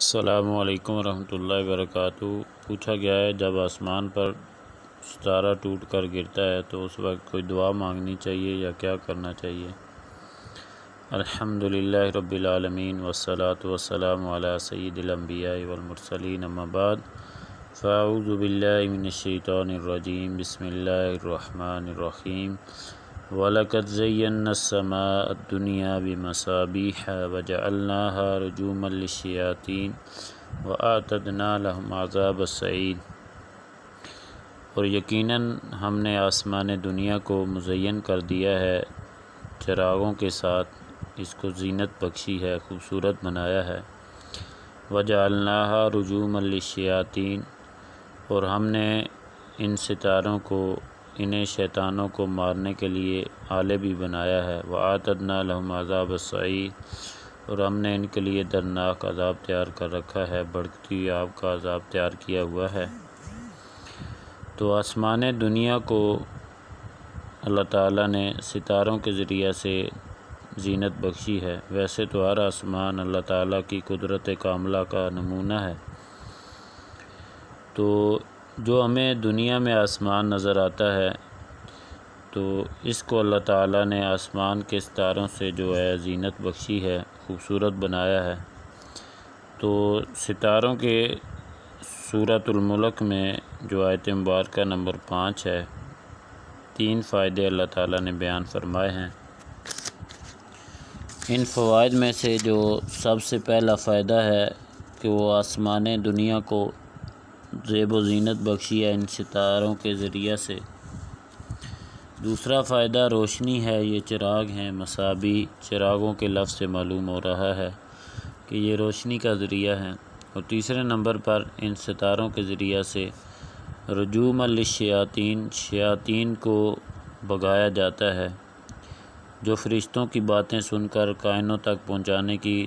السلام علیکم ورحمۃ اللہ وبرکاتہ۔ پوچھا گیا ہے جب آسمان پر ستارہ ٹوٹ کر گرتا ہے تو اس وقت کوئی دعا مانگنی چاہیے یا کیا کرنا چاہیے؟ الحمدللہ رب العالمین والصلاة والسلام علی سید الانبیاء والمرسلین، اما بعد فاعوذ باللہ من الشیطان الرجیم، بسم اللہ الرحمن الرحیم۔ وَلَقَدْ زَيَّنَّا السَّمَاءَ الدُّنْيَا بِمَصَابِيحَ وَجَعَلْنَاهَا رُجُومًا لِلشَّيَاطِينِ وَأَعْتَدْنَا لَهُمْ عَذَابَ السَّعِيرِ۔ اور یقیناً ہم نے آسمان دنیا کو مزین کر دیا ہے چراغوں کے ساتھ، اس کو زینت بخشی ہے، خوبصورت بنایا ہے۔ وَجَعَلْنَاهَا رُجُومًا لِلشَّيَاطِينِ، اور ہم نے ان ستاروں کو، انہیں شیطانوں کو مارنے کے لیے آلے بھی بنایا ہے۔ وَأَعْتَدْنَا لَهُمْ عَذَابَ السَّعِيرِ، اور ہم نے ان کے لیے دردناک عذاب تیار کر رکھا ہے، بھڑکتی ہوئی آگ کا عذاب تیار کیا ہوا ہے۔ تو آسمان دنیا کو اللہ تعالیٰ نے ستاروں کے ذریعہ سے زینت بخشی ہے۔ ویسے تو ہر آسمان اللہ تعالیٰ کی قدرت کاملہ کا نمونہ ہے۔ تو جو ہمیں دنیا میں آسمان نظر آتا ہے تو اس کو اللہ تعالیٰ نے آسمان کے ستاروں سے جو ہے زینت بخشی ہے، خوبصورت بنایا ہے۔ تو ستاروں کے سورۃ الملک میں جو آیت مبارکہ نمبر 5 ہے، 3 فائدے اللہ تعالیٰ نے بیان فرمائے ہیں۔ ان فوائد میں سے جو سب سے پہلا فائدہ ہے کہ وہ آسمان دنیا کو زیب و زینت بخشی ہے ان ستاروں کے ذریعہ سے۔ دوسرا فائدہ روشنی ہے، یہ چراغ ہیں، مصابیح، چراغوں کے لفظ سے معلوم ہو رہا ہے کہ یہ روشنی کا ذریعہ ہیں۔ اور تیسرے نمبر پر ان ستاروں کے ذریعہ سے رجوما للشیاطین، شیاطین کو بھگایا جاتا ہے، جو فرشتوں کی باتیں سن کر کائنوں تک پہنچانے کی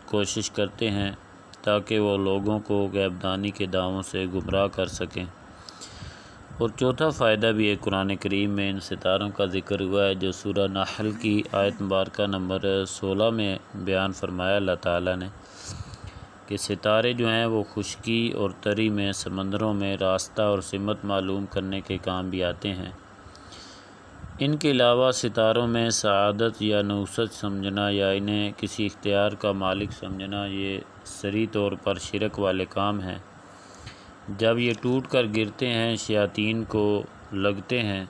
کوشش کرتے ہیں تاکہ وہ لوگوں کو غیب دانی کے دعووں سے گمراہ کر سکیں۔ اور چوتھا فائدہ بھی ایک قرآن کریم میں ان ستاروں کا ذکر ہوا ہے، جو سورہ نحل کی آیت مبارکہ نمبر 16 میں بیان فرمایا اللہ تعالیٰ نے کہ ستارے جو ہیں وہ خشکی اور تری میں، سمندروں میں راستہ اور سمت معلوم کرنے کے کام بھی آتے ہیں۔ ان کے علاوہ ستاروں میں سعادت یا نحوست سمجھنا یا انہیں کسی اختیار کا مالک سمجھنا، یہ صریح طور پر شرک والے کام ہیں۔ جب یہ ٹوٹ کر گرتے ہیں، شیاطین کو لگتے ہیں،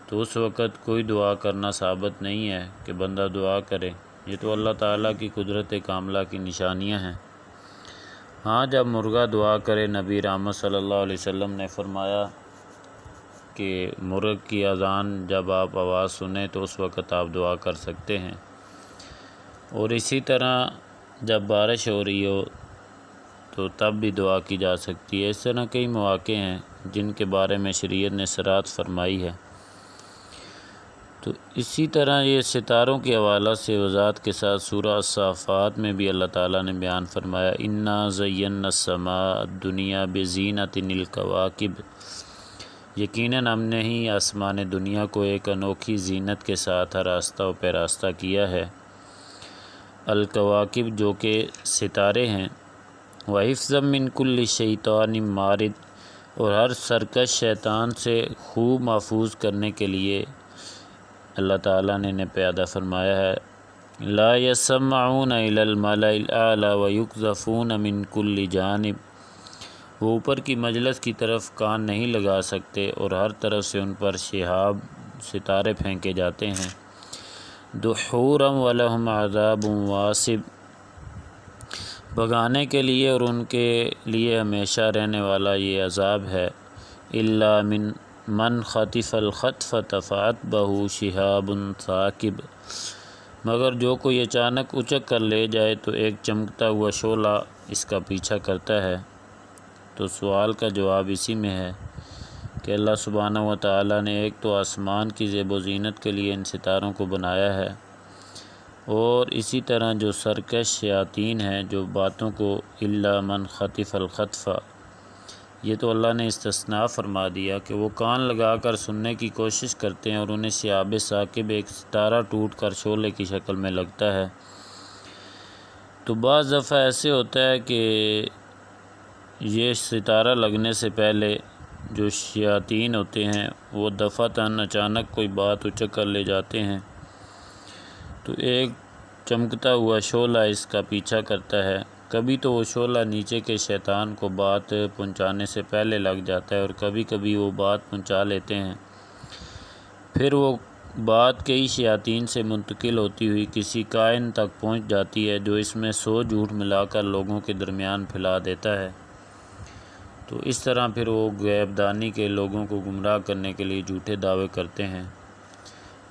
تو اس وقت کوئی دعا کرنا ثابت نہیں ہے کہ بندہ دعا کرے، یہ تو اللہ تعالیٰ کی قدرت کاملہ کی نشانیاں ہیں۔ ہاں، جب مرغا دعا کرے، نبی رحمت صلی اللہ علیہ وسلم نے فرمایا کہ مرغ کی اذان جب آپ آواز سنیں تو اس وقت آپ دعا کر سکتے ہیں۔ اور اسی طرح جب بارش ہو رہی ہو تو تب بھی دعا کی جا سکتی ہے۔ اس طرح کئی مواقع ہیں جن کے بارے میں شریعت نے صراحت فرمائی ہے۔ تو اسی طرح یہ ستاروں کے حوالہ سے وضاحت کے ساتھ سورہ الصافات میں بھی اللہ تعالیٰ نے بیان فرمایا، اِنَّا زَيَّنَّا السَّمَاءَ الدُّنْيَا بِزِينَةٍ الْكَوَاكِبِ، یقیناً ہم نے ہی آسمان دنیا کو ایک انوکھی زینت کے ساتھ آراستہ و پیراستہ کیا ہے۔ الکواکب جو کہ ستارے ہیں، وَحِفْظًا مِّن كُلِّ شَيْطَانٍ مَارِدٍ، اور ہر سرکش شیطان سے خوب محفوظ کرنے کے لیے اللہ تعالیٰ نے انہیں پیدا فرمایا ہے۔ لَا يَسَّمَّعُونَ إِلَى الْمَلَإِ الْأَعْلَىٰ وَيُقْذَفُونَ مِن كُلِّ جَانِبٍ، وہ اوپر کی مجلس کی طرف کان نہیں لگا سکتے اور ہر طرف سے ان پر شہاب ستارے پھینکے جاتے ہیں۔ دُحُورًا وَلَهُمْ عَذَابٌ وَاصِبٌ، بھگانے کے لیے اور ان کے لیے ہمیشہ رہنے والا یہ عذاب ہے۔ إِلَّا مَنْ خَطِفَ الْخَطْفَةَ فَأَتْبَعَهُ شِهَابٌ ثَاقِبٌ، مگر جو کوئی اچانک اچک کر لے جائے تو ایک چمکتا ہوا شعلہ اس کا پیچھا کرتا ہے۔ تو سوال کا جواب اسی میں ہے کہ اللہ سبحانہ و تعالیٰ نے ایک تو آسمان کی زیب و زینت کے لیے ان ستاروں کو بنایا ہے، اور اسی طرح جو سرکش شیاطین ہیں جو باتوں کو الا من خطف الخطف، یہ تو اللہ نے استثناء فرما دیا کہ وہ کان لگا کر سننے کی کوشش کرتے ہیں اور انہیں شہاب ثاقب، ایک ستارہ ٹوٹ کر شعلے کی شکل میں لگتا ہے، تو بعض دفعہ ایسے ہوتا ہے کہ یہ ستارہ لگنے سے پہلے جو شیاطین ہوتے ہیں وہ دفعتاً اچانک کوئی بات اچک کر لے جاتے ہیں، تو ایک چمکتا ہوا شعلہ اس کا پیچھا کرتا ہے۔ کبھی تو وہ شعلہ نیچے کے شیطان کو بات پہنچانے سے پہلے لگ جاتا ہے اور کبھی کبھی وہ بات پہنچا لیتے ہیں، پھر وہ بات کئی شیاطین سے منتقل ہوتی ہوئی کسی کائن تک پہنچ جاتی ہے جو اس میں 100 جھوٹ ملا کر لوگوں کے درمیان پھیلا دیتا ہے۔ تو اس طرح پھر وہ غیب دانی کے لوگوں کو گمراہ کرنے کے لیے جھوٹے دعوے کرتے ہیں۔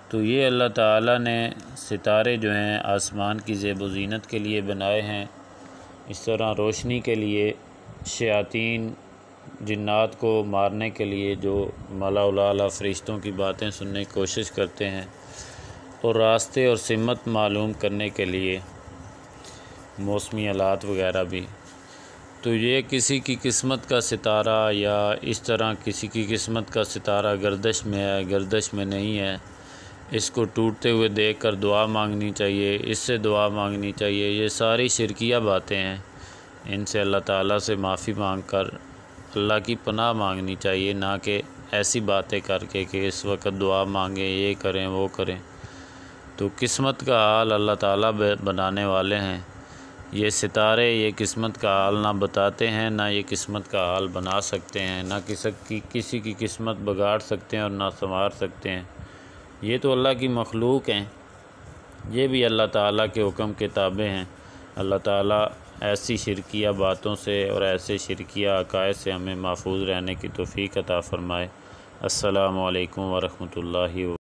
تو یہ اللہ تعالیٰ نے ستارے جو ہیں آسمان کی زیب و زینت کے لیے بنائے ہیں، اس طرح روشنی کے لیے، شیاطین جنات کو مارنے کے لیے جو ملا اعلیٰ فرشتوں کی باتیں سننے کی کوشش کرتے ہیں، اور راستے اور سمت معلوم کرنے کے لیے موسمی حالات وغیرہ بھی۔ تو یہ کسی کی قسمت کا ستارہ یا اس طرح کسی کی قسمت کا ستارہ گردش میں ہے، گردش میں نہیں ہے، اس کو ٹوٹتے ہوئے دیکھ کر دعا مانگنی چاہیے، اس سے دعا مانگنی چاہیے، یہ ساری شرکیہ باتیں ہیں، ان سے اللہ تعالیٰ سے معافی مانگ کر اللہ کی پناہ مانگنی چاہیے، نہ کہ ایسی باتیں کر کے کہ اس وقت دعا مانگیں، یہ کریں وہ کریں۔ تو قسمت کا حال اللہ تعالیٰ بنانے والے ہیں، یہ ستارے یہ قسمت کا حال نہ بتاتے ہیں، نہ یہ قسمت کا حال بنا سکتے ہیں، نہ کسی کی قسمت بگاڑ سکتے ہیں اور نہ سنوار سکتے ہیں۔ یہ تو اللہ کی مخلوق ہیں، یہ بھی اللہ تعالیٰ کے حکم کے تابع ہیں۔ اللہ تعالیٰ ایسی شرکیہ باتوں سے اور ایسے شرکیہ عقائد سے ہمیں محفوظ رہنے کی توفیق عطا فرمائے۔ السلام علیکم ورحمۃ اللہ وبرکاتہ۔